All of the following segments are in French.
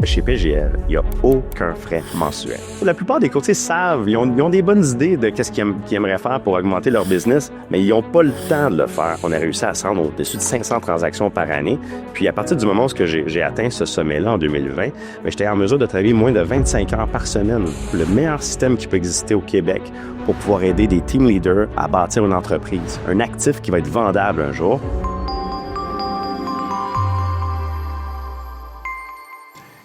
Chez PGL, il n'y a aucun frais mensuel. La plupart des courtiers savent, ils ont des bonnes idées de ce qu'ils aimeraient faire pour augmenter leur business, mais ils n'ont pas le temps de le faire. On a réussi à se rendre au-dessus de 500 transactions par année. Puis à partir du moment où j'ai atteint ce sommet-là en 2020, j'étais en mesure de travailler moins de 25 heures par semaine. Le meilleur système qui peut exister au Québec pour pouvoir aider des team leaders à bâtir une entreprise, un actif qui va être vendable un jour.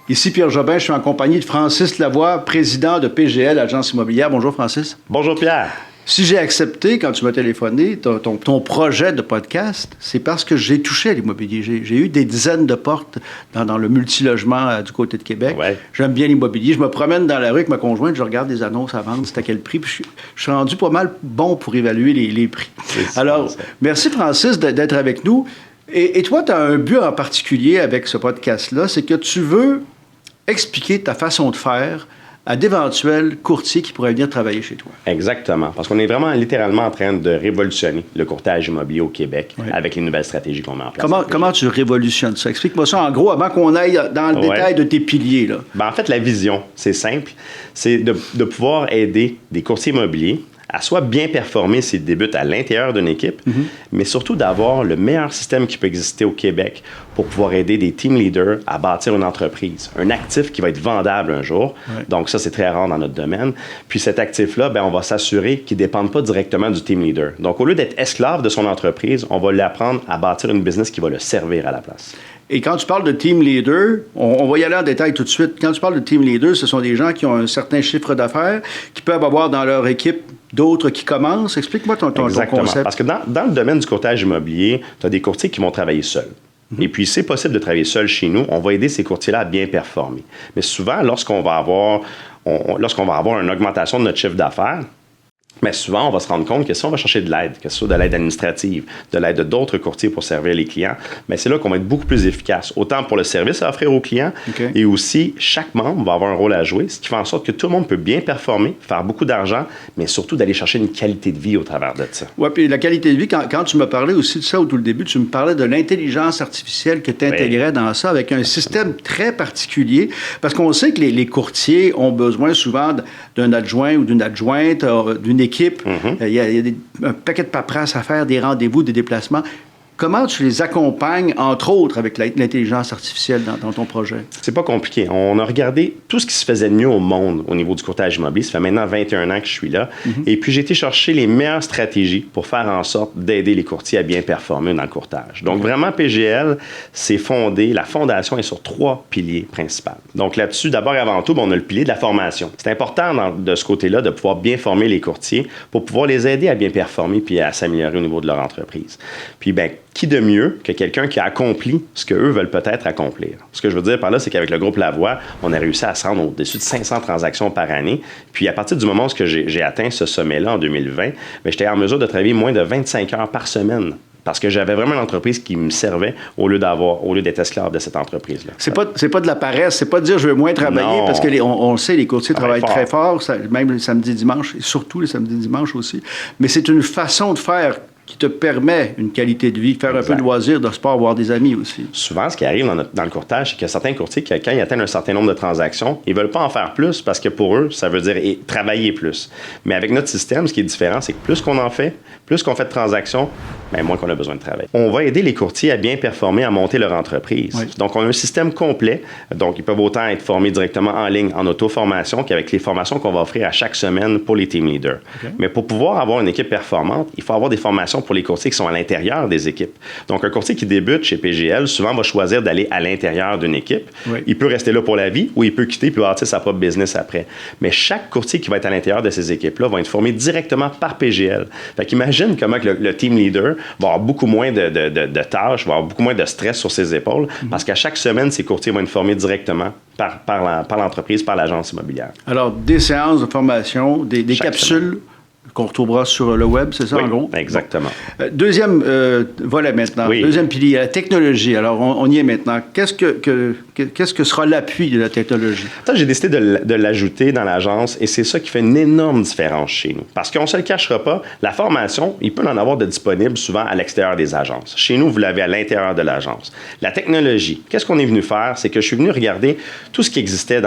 Ici Pierre Jobin, je suis en compagnie de Francis Lavoie, président de PGL, Agence immobilière. Bonjour Francis. Bonjour Pierre. Si j'ai accepté, quand tu m'as téléphoné, ton projet de podcast, c'est parce que j'ai touché à l'immobilier. J'ai eu des dizaines de portes dans le multilogement du côté de Québec. Ouais. J'aime bien l'immobilier. Je me promène dans la rue avec ma conjointe, je regarde des annonces à vendre, c'est à quel prix. Puis je suis rendu pas mal bon pour évaluer les prix. Alors, merci Francis d'être avec nous. Et toi, tu as un but en particulier avec ce podcast-là, c'est que tu veux expliquer ta façon de faire à d'éventuels courtiers qui pourraient venir travailler chez toi. Exactement, parce qu'on est vraiment littéralement en train de révolutionner le courtage immobilier au Québec avec les nouvelles stratégies qu'on met en place. Comment tu révolutionnes ça? Explique-moi ça en gros avant qu'on aille dans le détail de tes piliers. Là. En fait, la vision, c'est simple, c'est de pouvoir aider des courtiers immobiliers à soit bien performer s'ils débutent à l'intérieur d'une équipe, mais surtout d'avoir le meilleur système qui peut exister au Québec pour pouvoir aider des team leaders à bâtir une entreprise, un actif qui va être vendable un jour. Ouais. Donc ça, c'est très rare dans notre domaine. Puis cet actif-là, on va s'assurer qu'il ne dépende pas directement du team leader. Donc au lieu d'être esclave de son entreprise, on va l'apprendre à bâtir une business qui va le servir à la place. Et quand tu parles de team leader, on va y aller en détail tout de suite. Quand tu parles de team leader, ce sont des gens qui ont un certain chiffre d'affaires, qui peuvent avoir dans leur équipe d'autres qui commencent. Explique-moi ton concept. Parce que dans le domaine du courtage immobilier, tu as des courtiers qui vont travailler seuls. Et puis, c'est possible de travailler seul chez nous. On va aider ces courtiers-là à bien performer. Mais souvent, lorsqu'on va avoir une augmentation de notre chiffre d'affaires, mais souvent, on va se rendre compte que si on va chercher de l'aide, que ce soit de l'aide administrative, de l'aide de d'autres courtiers pour servir les clients, mais c'est là qu'on va être beaucoup plus efficace, autant pour le service à offrir aux clients, et aussi chaque membre va avoir un rôle à jouer, ce qui fait en sorte que tout le monde peut bien performer, faire beaucoup d'argent, mais surtout d'aller chercher une qualité de vie au travers de ça. Oui, puis la qualité de vie, quand tu me parlais aussi de ça au tout le début, tu me parlais de l'intelligence artificielle que tu intégrais dans ça avec un système très particulier, parce qu'on sait que les courtiers ont besoin souvent d'un adjoint ou d'une adjointe, d'une équipe. Il y a un paquet de paperasse à faire, des rendez-vous, des déplacements. Comment tu les accompagnes, entre autres, avec l'intelligence artificielle dans ton projet? C'est pas compliqué. On a regardé tout ce qui se faisait de mieux au monde au niveau du courtage immobilier. Ça fait maintenant 21 ans que je suis là. Et puis, j'ai été chercher les meilleures stratégies pour faire en sorte d'aider les courtiers à bien performer dans le courtage. Donc, vraiment, PGL, c'est fondé, la fondation est sur 3 piliers principaux. Donc, là-dessus, d'abord et avant tout, on a le pilier de la formation. C'est important de ce côté-là de pouvoir bien former les courtiers pour pouvoir les aider à bien performer puis à s'améliorer au niveau de leur entreprise. Puis, qui de mieux que quelqu'un qui a accompli ce qu'eux veulent peut-être accomplir? Ce que je veux dire par là, c'est qu'avec le groupe Lavoie, on a réussi à se rendre au-dessus de 500 transactions par année. Puis à partir du moment où j'ai atteint ce sommet-là en 2020, j'étais en mesure de travailler moins de 25 heures par semaine. Parce que j'avais vraiment une entreprise qui me servait au lieu d'être esclave de cette entreprise-là. C'est pas de la paresse, c'est pas de dire je veux moins travailler, non. Parce que on le sait, les courtiers travaillent très fort, même le samedi, dimanche, et surtout le samedi, dimanche aussi. Mais c'est une façon de faire qui te permet une qualité de vie, faire un peu de loisir, de sport, voir des amis aussi. Souvent, ce qui arrive dans le courtage, c'est qu'il y a certains courtiers qui, quand ils atteignent un certain nombre de transactions, ils ne veulent pas en faire plus parce que pour eux, ça veut dire travailler plus. Mais avec notre système, ce qui est différent, c'est que plus qu'on en fait, plus qu'on fait de transactions, moins qu'on a besoin de travail. On va aider les courtiers à bien performer, à monter leur entreprise. Oui. Donc, on a un système complet. Donc, ils peuvent autant être formés directement en ligne, en auto-formation, qu'avec les formations qu'on va offrir à chaque semaine pour les team leaders. Okay. Mais pour pouvoir avoir une équipe performante, il faut avoir des formations pour les courtiers qui sont à l'intérieur des équipes. Donc, un courtier qui débute chez PGL, souvent va choisir d'aller à l'intérieur d'une équipe. Oui. Il peut rester là pour la vie ou il peut quitter puis bâtir sa propre business après. Mais chaque courtier qui va être à l'intérieur de ces équipes-là va être formé directement par PGL. Fait qu'imagine comment que le team leader va avoir beaucoup moins de tâches, va avoir beaucoup moins de stress sur ses épaules parce qu'à chaque semaine, ces courtiers vont être formés directement par l'entreprise, par l'agence immobilière. Alors, des séances de formation, des capsules qu'on retrouvera sur le web, c'est ça, oui, en gros? Exactement. Bon. Deuxième volet maintenant, deuxième pilier, la technologie. Alors, on y est maintenant. Qu'est-ce que sera l'appui de la technologie? Ça, j'ai décidé de l'ajouter dans l'agence et c'est ça qui fait une énorme différence chez nous. Parce qu'on ne se le cachera pas, la formation, il peut en avoir de disponible souvent à l'extérieur des agences. Chez nous, vous l'avez à l'intérieur de l'agence. La technologie, qu'est-ce qu'on est venu faire? C'est que je suis venu regarder tout ce qui existait,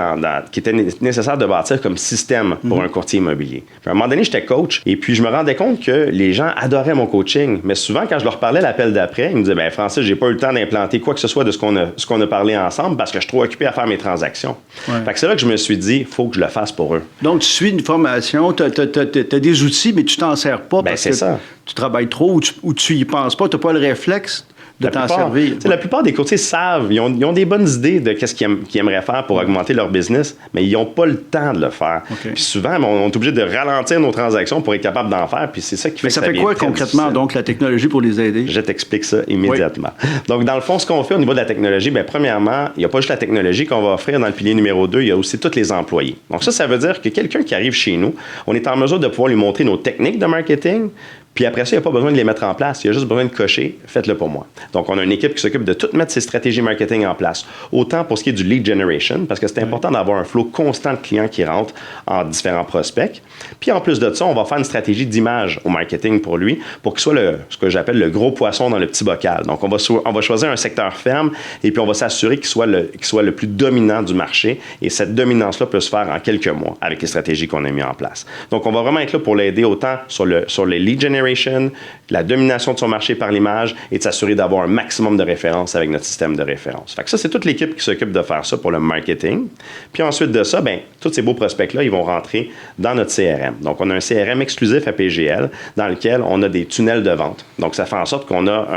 qui était nécessaire de bâtir comme système pour un courtier immobilier. Puis à un moment donné, j'étais coach et puis je me rendais compte que les gens adoraient mon coaching. Mais souvent, quand je leur parlais l'appel d'après, ils me disaient, Francis, j'ai pas eu le temps d'implanter quoi que ce soit de ce qu'on a parlé ensemble parce que je suis trop occupé à faire mes transactions. Ouais. Fait que c'est là que je me suis dit, il faut que je le fasse pour eux. Donc, tu suis une formation, tu as des outils, mais tu t'en sers pas parce que tu travailles trop ou tu y penses pas, tu n'as pas le réflexe de t'en servir. La plupart des courtiers savent, ils ont des bonnes idées de qu'est-ce qu'ils aimeraient faire pour augmenter leur business, mais ils n'ont pas le temps de le faire. Okay. Puis souvent, on est obligé de ralentir nos transactions pour être capable d'en faire, puis c'est ça qui fait mais ça fait quoi concrètement, donc, la technologie pour les aider? Je t'explique ça immédiatement. Oui. Donc, dans le fond, ce qu'on fait au niveau de la technologie, bien, premièrement, il n'y a pas juste la technologie qu'on va offrir dans le pilier numéro 2, il y a aussi tous les employés. Donc ça veut dire que quelqu'un qui arrive chez nous, on est en mesure de pouvoir lui montrer nos techniques de marketing. Puis après ça, il n'y a pas besoin de les mettre en place. Il y a juste besoin de cocher, faites-le pour moi. Donc, on a une équipe qui s'occupe de tout mettre ses stratégies marketing en place. Autant pour ce qui est du lead generation, parce que c'est important d'avoir un flow constant de clients qui rentrent en différents prospects. Puis en plus de ça, on va faire une stratégie d'image au marketing pour lui, pour qu'il soit ce que j'appelle le gros poisson dans le petit bocal. Donc, on va choisir un secteur ferme et puis on va s'assurer qu'il soit le plus dominant du marché. Et cette dominance-là peut se faire en quelques mois avec les stratégies qu'on a mises en place. Donc, on va vraiment être là pour l'aider autant sur les lead generation, la domination de son marché par l'image et de s'assurer d'avoir un maximum de références avec notre système de référence. Fait que ça, c'est toute l'équipe qui s'occupe de faire ça pour le marketing. Puis ensuite de ça, bien, tous ces beaux prospects-là, ils vont rentrer dans notre CRM. Donc, on a un CRM exclusif à PGL dans lequel on a des tunnels de vente. Donc, ça fait en sorte qu'on a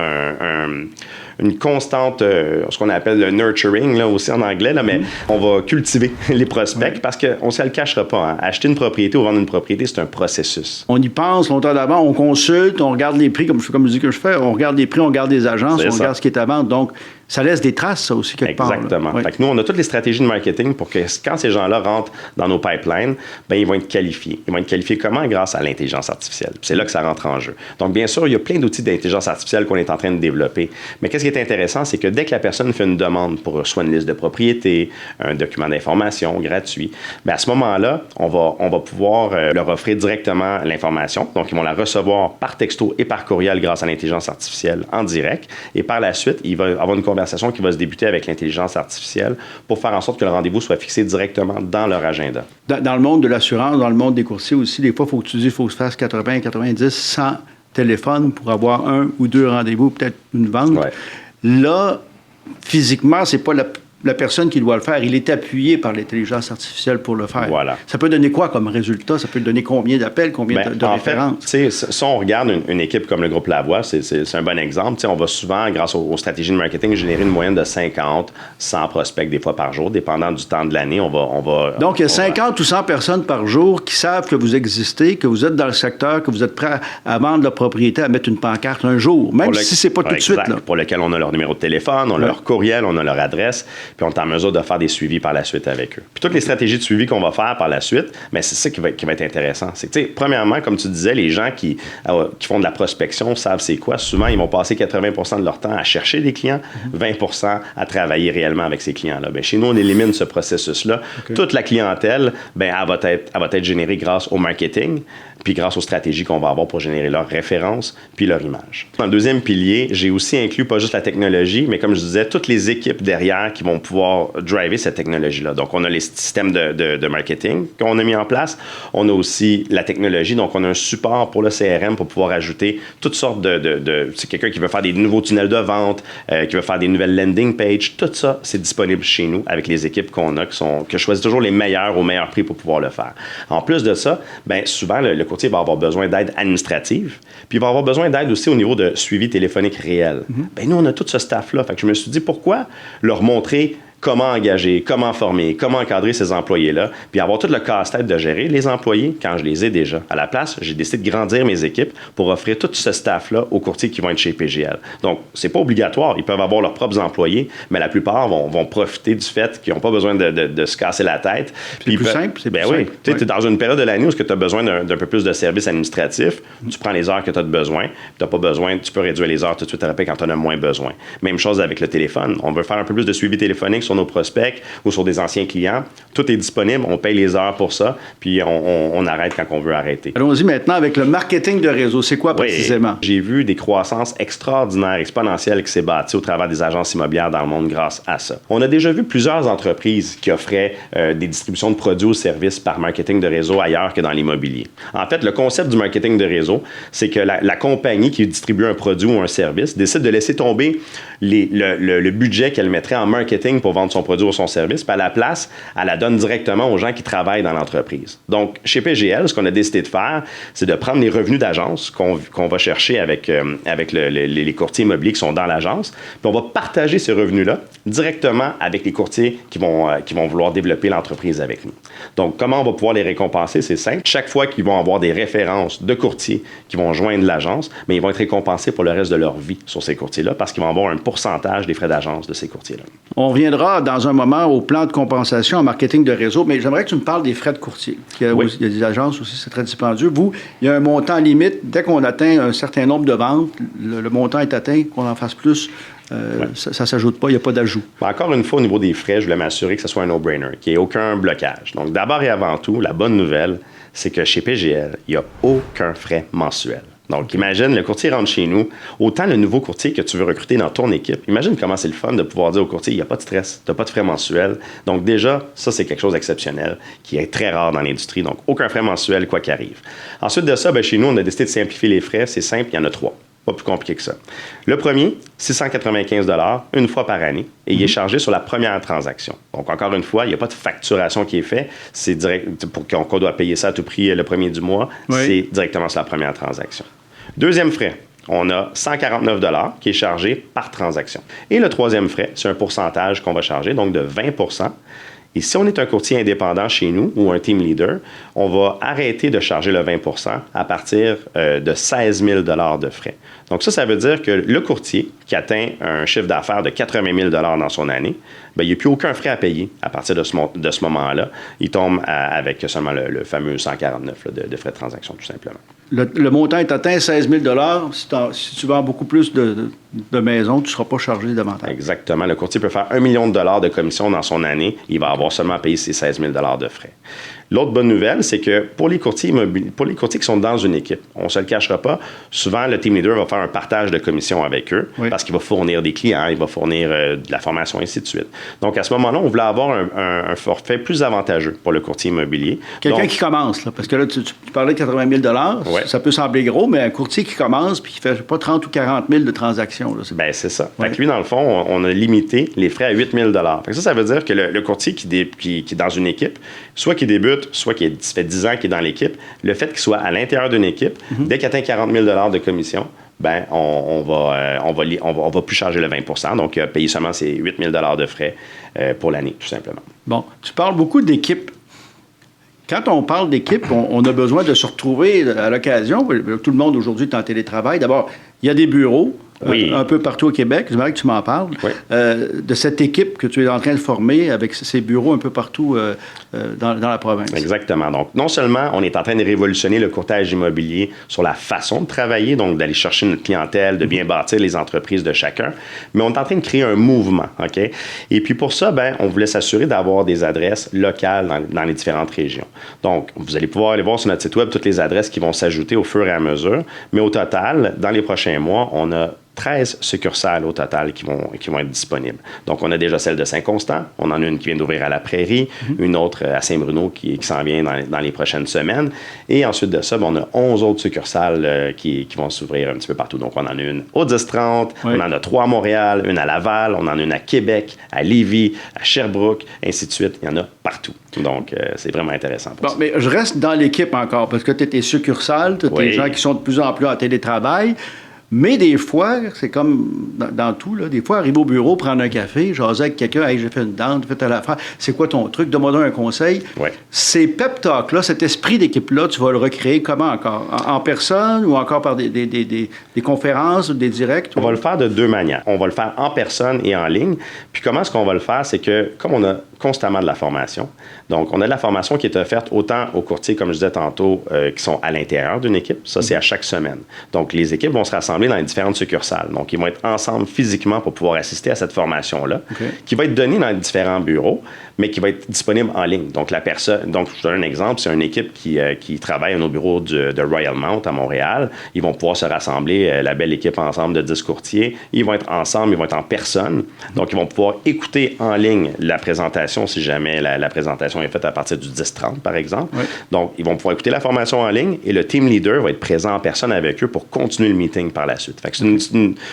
une constante, ce qu'on appelle le nurturing, là aussi en anglais, là, mais on va cultiver les prospects parce qu'on ne se le cachera pas. Hein. Acheter une propriété ou vendre une propriété, c'est un processus. On y pense longtemps d'avant, on consulte, on regarde les prix, comme je dis que je fais, on regarde les prix, on regarde les agences, on regarde ce qui est à vendre. Donc, ça laisse des traces, ça aussi, quelque part. Exactement. Fait que nous, on a toutes les stratégies de marketing pour que quand ces gens-là rentrent dans nos pipelines, bien, ils vont être qualifiés. Ils vont être qualifiés comment? Grâce à l'intelligence artificielle. Puis c'est là que ça rentre en jeu. Donc, bien sûr, il y a plein d'outils d'intelligence artificielle qu'on est en train de développer. Mais qu'est-ce qui est intéressant, c'est que dès que la personne fait une demande pour soit une liste de propriétés, un document d'information gratuit, bien, à ce moment-là, on va pouvoir leur offrir directement l'information. Donc, ils vont la recevoir par texto et par courriel grâce à l'intelligence artificielle en direct. Et par la suite, il va avoir une conversation qui va se débuter avec l'intelligence artificielle pour faire en sorte que le rendez-vous soit fixé directement dans leur agenda. Dans le monde de l'assurance, dans le monde des courtiers aussi, des fois, il faut que tu dises qu'il faut que se fasse 80, 90, 100 téléphones pour avoir un ou deux rendez-vous, peut-être une vente. Ouais. Là, physiquement, c'est pas la personne qui doit le faire. Il est appuyé par l'intelligence artificielle pour le faire. Voilà. Ça peut donner quoi comme résultat? Ça peut donner combien d'appels, combien de références? Fait, si on regarde une équipe comme le groupe Lavoie, c'est un bon exemple. On va souvent, grâce aux stratégies de marketing, générer une moyenne de 50, 100 prospects des fois par jour, dépendant du temps de l'année. Donc, il y a 50 ou 100 personnes par jour qui savent que vous existez, que vous êtes dans le secteur, que vous êtes prêt à vendre la propriété, à mettre une pancarte un jour, même si c'est pas tout de suite. Là. Pour lequel on a leur numéro de téléphone, on a leur courriel, on a leur adresse. Puis on est en mesure de faire des suivis par la suite avec eux. Puis toutes les stratégies de suivi qu'on va faire par la suite, bien, c'est ça qui va être intéressant. C'est que, premièrement, comme tu disais, les gens qui font de la prospection savent c'est quoi. Souvent, ils vont passer 80% de leur temps à chercher des clients, 20% à travailler réellement avec ces clients-là. Bien, chez nous, on élimine ce processus-là. Okay. Toute la clientèle, bien, elle va être générée grâce au marketing, puis grâce aux stratégies qu'on va avoir pour générer leurs références, puis leur image. Dans le deuxième pilier, j'ai aussi inclus pas juste la technologie, mais comme je disais, toutes les équipes derrière qui vont pouvoir driver cette technologie-là. Donc, on a les systèmes de marketing qu'on a mis en place. On a aussi la technologie. Donc, on a un support pour le CRM pour pouvoir ajouter toutes sortes c'est quelqu'un qui veut faire des nouveaux tunnels de vente, qui veut faire des nouvelles landing pages. Tout ça, c'est disponible chez nous avec les équipes qu'on a, que je choisis toujours les meilleurs au meilleur prix pour pouvoir le faire. En plus de ça, bien, souvent, le courtier va avoir besoin d'aide administrative, puis il va avoir besoin d'aide aussi au niveau de suivi téléphonique réel. Bien, nous, on a tout ce staff-là. Fait que je me suis dit, pourquoi leur montrer comment engager, comment former, comment encadrer ces employés-là, puis avoir tout le casse-tête de gérer les employés quand je les ai déjà. À la place, j'ai décidé de grandir mes équipes pour offrir tout ce staff-là aux courtiers qui vont être chez PGL. Donc, c'est pas obligatoire. Ils peuvent avoir leurs propres employés, mais la plupart vont profiter du fait qu'ils n'ont pas besoin de se casser la tête. C'est plus simple, c'est plus simple. Tu es dans une période de l'année où tu as besoin d'un peu plus de services administratifs. Tu prends les heures que tu as besoin. Tu n'as pas besoin, tu peux réduire les heures tout de suite après quand tu en as moins besoin. Même chose avec le téléphone. On veut faire un peu plus de suivi téléphonique sur nos prospects ou sur des anciens clients. Tout est disponible, on paye les heures pour ça, puis on arrête quand on veut arrêter. Allons-y maintenant avec le marketing de réseau. C'est quoi précisément? Oui, j'ai vu des croissances extraordinaires, exponentielles qui s'est bâties au travers des agences immobilières dans le monde grâce à ça. On a déjà vu plusieurs entreprises qui offraient des distributions de produits ou services par marketing de réseau ailleurs que dans l'immobilier. En fait, le concept du marketing de réseau, c'est que la compagnie qui distribue un produit ou un service décide de laisser tomber le budget qu'elle mettrait en marketing pour vendre son produit ou son service, puis à la place, elle la donne directement aux gens qui travaillent dans l'entreprise. Donc, chez PGL, ce qu'on a décidé de faire, c'est de prendre les revenus d'agence qu'on va chercher avec les courtiers immobiliers qui sont dans l'agence, puis on va partager ces revenus-là directement avec les courtiers qui vont vouloir développer l'entreprise avec nous. Donc, comment on va pouvoir les récompenser? C'est simple. Chaque fois qu'ils vont avoir des références de courtiers qui vont joindre l'agence, mais ils vont être récompensés pour le reste de leur vie sur ces courtiers-là parce qu'ils vont avoir un pourcentage des frais d'agence de ces courtiers-là. On reviendra dans un moment au plan de compensation en marketing de réseau, mais j'aimerais que tu me parles des frais de courtier. Il y a des agences aussi, c'est très dispendieux. Vous, il y a un montant limite. Dès qu'on atteint un certain nombre de ventes, le montant est atteint, qu'on en fasse plus. Ça ne s'ajoute pas, il n'y a pas d'ajout. Encore une fois, au niveau des frais, je voulais m'assurer que ce soit un no-brainer, qu'il n'y ait aucun blocage. Donc, d'abord et avant tout, la bonne nouvelle, c'est que chez PGL, il n'y a aucun frais mensuel. Donc, imagine, le courtier rentre chez nous, autant le nouveau courtier que tu veux recruter dans ton équipe, imagine comment c'est le fun de pouvoir dire au courtier, il n'y a pas de stress, tu n'as pas de frais mensuels. Donc, déjà, ça, c'est quelque chose d'exceptionnel, qui est très rare dans l'industrie. Donc, aucun frais mensuel, quoi qu'il arrive. Ensuite de ça, chez nous, on a décidé de simplifier les frais. C'est simple, il y en a 3. Pas plus compliqué que ça. Le premier, 695 $ une fois par année et il est chargé sur la première transaction. Donc, encore une fois, il n'y a pas de facturation qui est faite. C'est direct pour qu'on doit payer ça à tout prix le premier du mois. Oui. C'est directement sur la première transaction. Deuxième frais, on a 149 $ qui est chargé par transaction. Et le troisième frais, c'est un pourcentage qu'on va charger, donc de 20 %. Et si on est un courtier indépendant chez nous ou un team leader, on va arrêter de charger le 20 % à partir de 16 000 $ de frais. Donc ça veut dire que le courtier qui atteint un chiffre d'affaires de 80 000 $ dans son année, il n'y a plus aucun frais à payer à partir de ce moment-là. Il tombe avec seulement le fameux 149 de frais de transaction, tout simplement. Le montant est atteint 16 000 $. Si tu vends beaucoup plus de maisons, tu ne seras pas chargé davantage. Exactement. Le courtier peut faire 1 million de dollars de commission dans son année. Il va avoir seulement payé ses 16 000 $ de frais. L'autre bonne nouvelle, c'est que pour les courtiers qui sont dans une équipe, on ne se le cachera pas, souvent le team leader va faire un partage de commission avec eux parce qu'il va fournir des clients, il va fournir de la formation, ainsi de suite. Donc, à ce moment-là, on voulait avoir un forfait plus avantageux pour le courtier immobilier. Quelqu'un qui commence, là, parce que là, tu parlais de 80 000 $, ça peut sembler gros, mais un courtier qui commence puis qui ne fait pas 30 ou 40 000 de transactions. Là, c'est ça. Fait que lui, dans le fond, on a limité les frais à 8 000 $. Fait que ça veut dire que le courtier qui est dans une équipe, soit qui débute, soit qui fait 10 ans qu'il est dans l'équipe, le fait qu'il soit à l'intérieur d'une équipe, dès qu'il atteint 40 000 $ de commission, on va plus charger le 20 %, donc payer seulement ces 8 000 $ de frais pour l'année, tout simplement. Bon, tu parles beaucoup d'équipe. Quand on parle d'équipe, on a besoin de se retrouver à l'occasion. Tout le monde aujourd'hui est en télétravail. D'abord, il y a des bureaux. Un peu partout au Québec, j'aimerais que tu m'en parles, de cette équipe que tu es en train de former avec ces bureaux un peu partout dans la province. Exactement. Donc, non seulement on est en train de révolutionner le courtage immobilier sur la façon de travailler, donc d'aller chercher notre clientèle, de bien bâtir les entreprises de chacun, mais on est en train de créer un mouvement, OK? Et puis pour ça, on voulait s'assurer d'avoir des adresses locales dans les différentes régions. Donc, vous allez pouvoir aller voir sur notre site web toutes les adresses qui vont s'ajouter au fur et à mesure, mais au total, dans les prochains mois, on a 13 succursales au total qui vont être disponibles. Donc, on a déjà celle de Saint-Constant. On en a une qui vient d'ouvrir à La Prairie, une autre à Saint-Bruno qui s'en vient dans les prochaines semaines. Et ensuite de ça, on a 11 autres succursales qui vont s'ouvrir un petit peu partout. Donc, on en a une au 10-30, on en a 3 à Montréal, une à Laval, on en a une à Québec, à Lévis, à Sherbrooke, ainsi de suite. Il y en a partout. Donc, c'est vraiment intéressant pour ça. Mais je reste dans l'équipe encore, parce que tu as tes succursales, tu as des gens qui sont de plus en plus en télétravail. Mais des fois, c'est comme dans tout, là, des fois, arriver au bureau, prendre un café, jaser avec quelqu'un, « Hey, j'ai fait une dent, j'ai fait telle affaire, c'est quoi ton truc? Donne-moi un conseil. » Ouais. Ces pep talks-là, cet esprit d'équipe-là, tu vas le recréer comment encore? En personne ou encore par des conférences ou des directs? On va le faire de deux manières. On va le faire en personne et en ligne. Puis comment est-ce qu'on va le faire? C'est que, comme on a constamment de la formation, donc on a de la formation qui est offerte autant aux courtiers, comme je disais tantôt, qui sont à l'intérieur d'une équipe. Ça, c'est à chaque semaine. Donc, les équipes vont se rassembler dans les différentes succursales. Donc, ils vont être ensemble physiquement pour pouvoir assister à cette formation-là, qui va être donnée dans les différents bureaux, mais qui va être disponible en ligne. Donc, la personne, donc je donne un exemple, c'est une équipe qui travaille à nos bureaux de Royal Mount à Montréal. Ils vont pouvoir se rassembler, la belle équipe ensemble de 10 courtiers. Ils vont être ensemble, ils vont être en personne. Donc, ils vont pouvoir écouter en ligne la présentation si jamais la présentation est faite à partir du 10-30, par exemple. Oui. Donc, ils vont pouvoir écouter la formation en ligne et le team leader va être présent en personne avec eux pour continuer le meeting par la suite. Fait que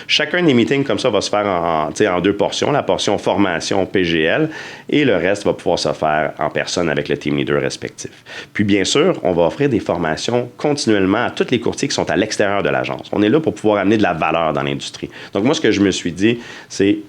chacun des meetings comme ça va se faire en deux portions. La portion formation PGL et le reste va pouvoir se faire en personne avec le team leader respectif. Puis, bien sûr, on va offrir des formations continuellement à tous les courtiers qui sont à l'extérieur de l'agence. On est là pour pouvoir amener de la valeur dans l'industrie. Donc, moi, ce que je me suis dit, c'est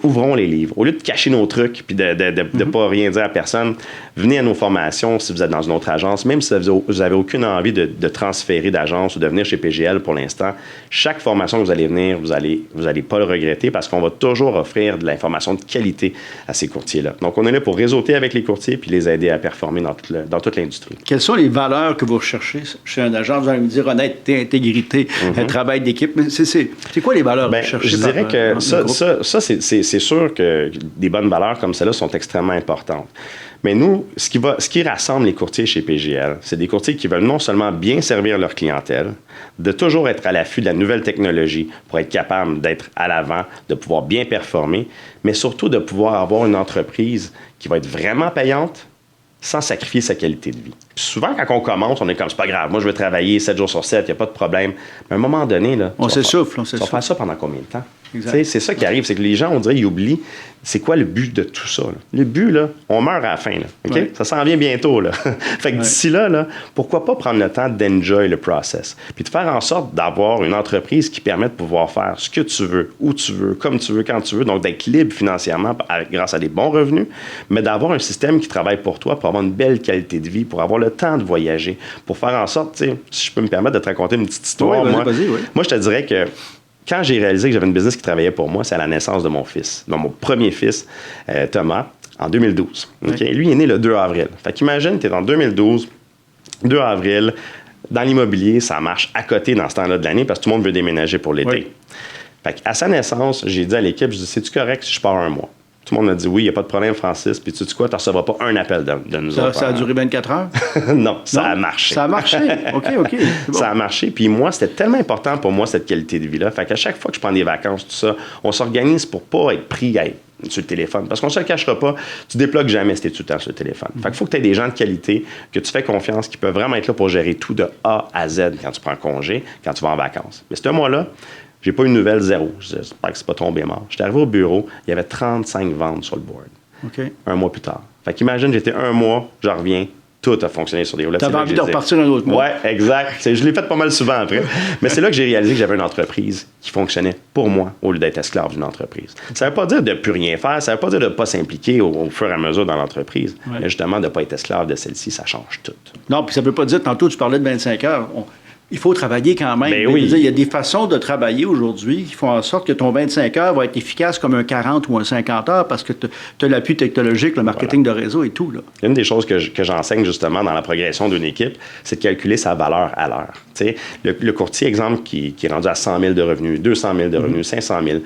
ouvrons les livres. Au lieu de cacher nos trucs puis de pas rien dire à personne, venez à nos formations si vous êtes dans une autre agence, même si vous avez aucune envie de transférer d'agence ou de venir chez PGL pour l'instant. Chaque formation que vous allez venir, vous allez pas le regretter parce qu'on va toujours offrir de l'information de qualité à ces courtiers-là. Donc, on est là pour réseauter avec les courtiers puis les aider à performer dans toute l'industrie. Quelles sont les valeurs que vous recherchez chez un agent? Vous allez me dire honnêteté, intégrité, un travail d'équipe. Mais c'est quoi les valeurs que vous cherchez? Je dirais que c'est sûr que des bonnes valeurs comme celle-là sont extrêmement importantes. Mais nous, ce qui rassemble les courtiers chez PGL, c'est des courtiers qui veulent non seulement bien servir leur clientèle, de toujours être à l'affût de la nouvelle technologie pour être capable d'être à l'avant, de pouvoir bien performer, mais surtout de pouvoir avoir une entreprise qui va être vraiment payante sans sacrifier sa qualité de vie. Souvent, quand on commence, on est comme, c'est pas grave, moi je veux travailler 7 jours sur 7, il n'y a pas de problème. Mais à un moment donné, là, on s'essouffle. Tu vas faire ça pendant combien de temps? C'est ça qui arrive, c'est que les gens, on dirait, ils oublient, c'est quoi le but de tout ça? Là? Le but, là, on meurt à la fin. Là, okay? Ouais. Ça s'en vient bientôt. Là. Fait que d'ici là, pourquoi pas prendre le temps d'enjoy le process? Puis de faire en sorte d'avoir une entreprise qui permet de pouvoir faire ce que tu veux, où tu veux, comme tu veux, quand tu veux, donc d'être libre financièrement grâce à des bons revenus, mais d'avoir un système qui travaille pour toi, pour avoir une belle qualité de vie, pour avoir le temps de voyager, pour faire en sorte, si je peux me permettre de te raconter une petite histoire. Oui, moi, je te dirais que quand j'ai réalisé que j'avais une business qui travaillait pour moi, c'est à la naissance de mon fils. Donc, mon premier fils, Thomas, en 2012. Okay? Lui, il est né le 2 avril. Fait qu'imagine, tu es en 2012, 2 avril, dans l'immobilier, ça marche à côté dans ce temps-là de l'année parce que tout le monde veut déménager pour l'été. Oui. Fait qu'à sa naissance, j'ai dit à l'équipe, je dis, c'est-tu correct si je pars un mois? Tout le monde a dit oui, il n'y a pas de problème, Francis. Puis tu sais quoi, tu ne recevras pas un appel de nous autres. Ça a duré 24 heures? Non, ça a marché. Ça a marché? OK. Bon. Ça a marché. Puis moi, c'était tellement important pour moi, cette qualité de vie-là. Fait qu'à chaque fois que je prends des vacances, tout ça, on s'organise pour pas être pris sur le téléphone. Parce qu'on ne se le cachera pas, tu débloques jamais si tu es tout le temps sur le téléphone. Fait qu'il faut que tu aies des gens de qualité, que tu fais confiance, qui peuvent vraiment être là pour gérer tout de A à Z quand tu prends congé, quand tu vas en vacances. Mais ce mois-là, j'ai pas eu de nouvelle zéro. J'espère que c'est pas tombé mort. J'étais arrivé au bureau, il y avait 35 ventes sur le board. Okay. Un mois plus tard. Fait qu'imagine, j'étais un mois, je reviens, tout a fonctionné sur des roulettes. T'avais envie de repartir un autre mois. Oui, exact. Je l'ai fait pas mal souvent après. Mais c'est là que j'ai réalisé que j'avais une entreprise qui fonctionnait pour moi au lieu d'être esclave d'une entreprise. Ça ne veut pas dire de ne plus rien faire, ça ne veut pas dire de ne pas s'impliquer au fur et à mesure dans l'entreprise. Ouais. Mais justement, de ne pas être esclave de celle-ci, ça change tout. Non, puis ça ne veut pas dire, tantôt tu parlais de 25 heures. Il faut travailler quand même. Ben oui. Il y a des façons de travailler aujourd'hui qui font en sorte que ton 25 heures va être efficace comme un 40 ou un 50 heures parce que tu as l'appui technologique, le marketing de réseau et tout. Là. Une des choses que j'enseigne justement dans la progression d'une équipe, c'est de calculer sa valeur à l'heure. Le courtier, exemple, qui est rendu à 100 000 de revenus, 200 000 de revenus, 500 000,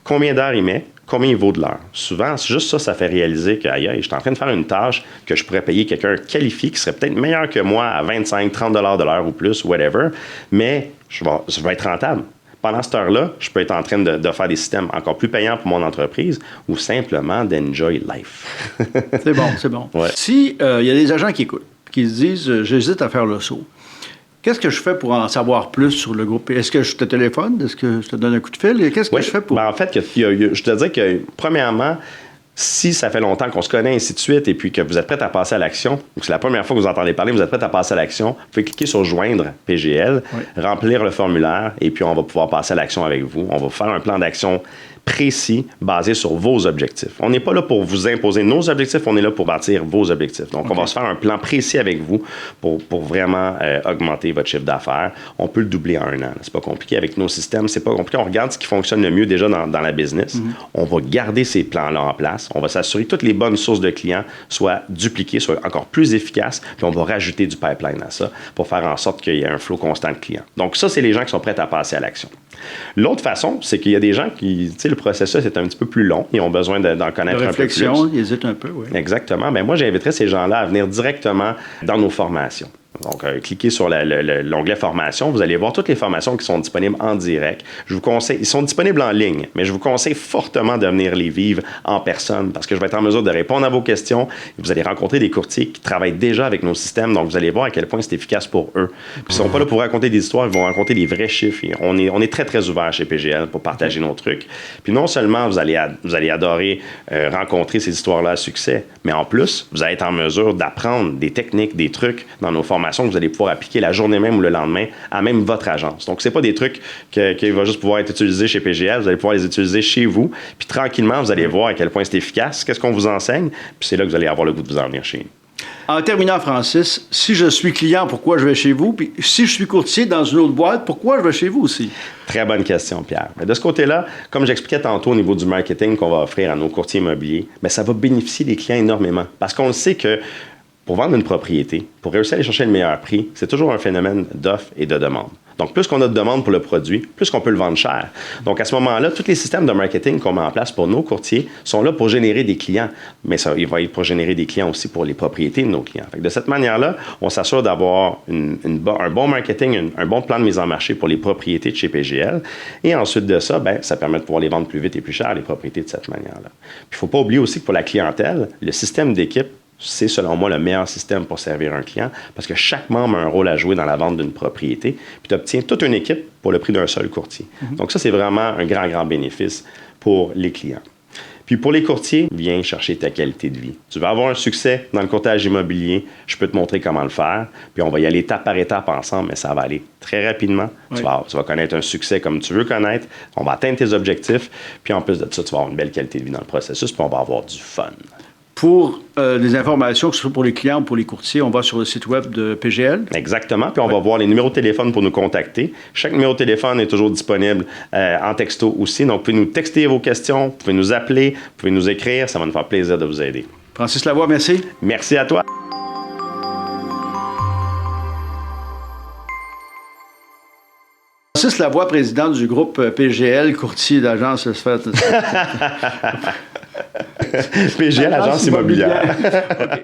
combien d'heures il met? Combien il vaut de l'heure? Souvent, juste ça fait réaliser que je suis en train de faire une tâche que je pourrais payer quelqu'un qualifié qui serait peut-être meilleur que moi à 25, 30 $ de l'heure ou plus, whatever, mais je vais être rentable. Pendant cette heure-là, je peux être en train de faire des systèmes encore plus payants pour mon entreprise ou simplement d'enjoy life. C'est bon. Ouais. Si y a des agents qui écoutent, qui se disent « j'hésite à faire le saut », qu'est-ce que je fais pour en savoir plus sur le groupe? Est-ce que je te téléphone? Est-ce que je te donne un coup de fil? Qu'est-ce que je fais pour... En fait, je te dis que, premièrement, Si ça fait longtemps qu'on se connaît, ainsi de suite, et puis que vous êtes prêt à passer à l'action, ou que c'est la première fois que vous entendez parler, vous êtes prêt à passer à l'action, vous pouvez cliquer sur Joindre PGL, remplir le formulaire, et puis on va pouvoir passer à l'action avec vous. On va vous faire un plan d'action précis, basé sur vos objectifs. On n'est pas là pour vous imposer nos objectifs, on est là pour bâtir vos objectifs. Donc, on va se faire un plan précis avec vous pour vraiment augmenter votre chiffre d'affaires. On peut le doubler en 1 an. C'est pas compliqué avec nos systèmes, c'est pas compliqué. On regarde ce qui fonctionne le mieux déjà dans la business. On va garder ces plans-là en place. On va s'assurer que toutes les bonnes sources de clients soient dupliquées, soient encore plus efficaces, puis on va rajouter du pipeline à ça pour faire en sorte qu'il y ait un flot constant de clients. Donc, ça, c'est les gens qui sont prêts à passer à l'action. L'autre façon, c'est qu'il y a des gens qui, tu sais, le processus est un petit peu plus long. Ils ont besoin d'en connaître un peu plus. De réflexion, ils hésitent un peu, oui. Exactement. Mais moi, j'inviterais ces gens-là à venir directement dans nos formations. Donc, cliquez sur l'onglet formation. Vous allez voir toutes les formations qui sont disponibles en direct. Je vous conseille, ils sont disponibles en ligne, mais je vous conseille fortement de venir les vivre en personne parce que je vais être en mesure de répondre à vos questions. Vous allez rencontrer des courtiers qui travaillent déjà avec nos systèmes, donc vous allez voir à quel point c'est efficace pour eux. Puis, ils ne sont pas là pour raconter des histoires, ils vont raconter des vrais chiffres. On est très, très ouvert chez PGL pour partager nos trucs. Puis non seulement vous allez adorer rencontrer ces histoires-là à succès, mais en plus, vous allez être en mesure d'apprendre des techniques, des trucs dans nos formations que vous allez pouvoir appliquer la journée même ou le lendemain à même votre agence. Donc, ce n'est pas des trucs qui vont juste pouvoir être utilisés chez PGL, vous allez pouvoir les utiliser chez vous, puis tranquillement, vous allez voir à quel point c'est efficace, qu'est-ce qu'on vous enseigne, puis c'est là que vous allez avoir le goût de vous en venir chez nous. En terminant, Francis, si je suis client, pourquoi je vais chez vous? Puis si je suis courtier dans une autre boîte, pourquoi je vais chez vous aussi? Très bonne question, Pierre. Mais de ce côté-là, comme j'expliquais tantôt au niveau du marketing qu'on va offrir à nos courtiers immobiliers, mais ça va bénéficier des clients énormément. Parce qu'on le sait que pour vendre une propriété, pour réussir à aller chercher le meilleur prix, c'est toujours un phénomène d'offre et de demande. Donc, plus qu'on a de demande pour le produit, plus qu'on peut le vendre cher. Donc, à ce moment-là, tous les systèmes de marketing qu'on met en place pour nos courtiers sont là pour générer des clients. Mais ça, il va être pour générer des clients aussi pour les propriétés de nos clients. Fait que de cette manière-là, on s'assure d'avoir un bon marketing, un bon plan de mise en marché pour les propriétés de chez PGL. Et ensuite de ça, ça permet de pouvoir les vendre plus vite et plus cher, les propriétés de cette manière-là. Puis, il ne faut pas oublier aussi que pour la clientèle, le système d'équipe, c'est selon moi le meilleur système pour servir un client parce que chaque membre a un rôle à jouer dans la vente d'une propriété. Puis tu obtiens toute une équipe pour le prix d'un seul courtier. Donc ça, c'est vraiment un grand, grand bénéfice pour les clients. Puis pour les courtiers, viens chercher ta qualité de vie. Tu veux avoir un succès dans le courtage immobilier, je peux te montrer comment le faire. Puis on va y aller étape par étape ensemble, mais ça va aller très rapidement. Oui. Tu vas connaître un succès comme tu veux connaître. On va atteindre tes objectifs. Puis en plus de ça, tu vas avoir une belle qualité de vie dans le processus. Puis on va avoir du fun. Pour des informations, que ce soit pour les clients ou pour les courtiers, on va sur le site web de PGL. Exactement. Puis on va voir les numéros de téléphone pour nous contacter. Chaque numéro de téléphone est toujours disponible en texto aussi. Donc, vous pouvez nous texter vos questions, vous pouvez nous appeler, vous pouvez nous écrire. Ça va nous faire plaisir de vous aider. Francis Lavoie, merci. Merci à toi. Francis Lavoie, président du groupe PGL, courtier d'agence Sphère. PGL, agence immobilière. Okay.